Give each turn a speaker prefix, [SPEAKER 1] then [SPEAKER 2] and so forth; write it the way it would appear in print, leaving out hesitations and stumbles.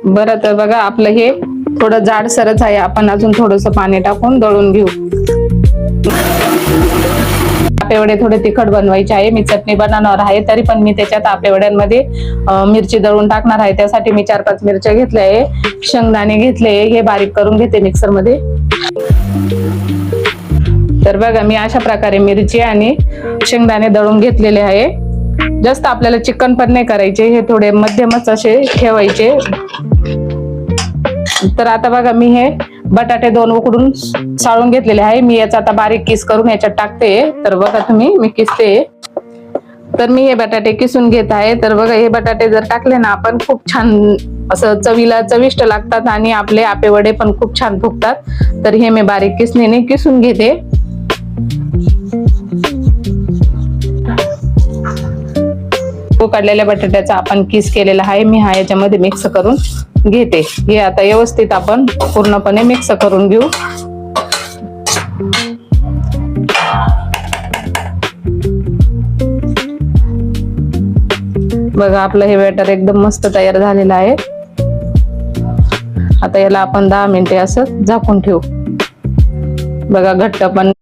[SPEAKER 1] बरं, तर बघा आपलं हे थोडं जाडसरच आहे. आपण अजून थोडंसं पाणी टाकून दळून घेऊ. आपेवडे थोडे तिखट बनवायचे आहे. मी चटणी बनवणार आहे, तरी पण मी त्याच्यात आपेवड्यांमध्ये मिरची दळून टाकणार आहे. त्यासाठी मी 4-5 मिरच्या घेतल्या आहे, शेंगदाणे घेतले, हे बारीक करून घेते मिक्सर मध्ये. तर बघा मी अशा प्रकारे मिरची आणि शेंगदाणे दळून घेतलेले आहे. जास्त आपल्याला चिकन पण नाही करायचे, हे थोडे मध्यमच असे ठेवायचे. तर आता बघा मी हे बटाटे 2 उकडून साळून घेतलेले आहे. मी याचा आता बारीक किस करून याच्यात टाकते. तर बघा तुम्ही, मी किसते. तर मी हे बटाटे किसून घेत आहे. तर बघा हे बटाटे जर टाकले ना आपण, खूप छान असं चवीला चविष्ट लागतात आणि आपले आपेवडे पण खूप छान फुगतात. तर हे मी बारीक किसणीने किसून घेते. काढलेल्या बटाट्याचा आपण किस केलेला आहे, मी हा याच्यामध्ये मिक्स करून घेते. हे आता व्यवस्थित आपण पूर्णपणे मिक्स करून घेऊ. बघा आपलं हे बॅटर एकदम मस्त तयार झालेलं आहे. आता याला आपण 10 मिनिटे असं झाकून ठेवू. बघा घट्ट पण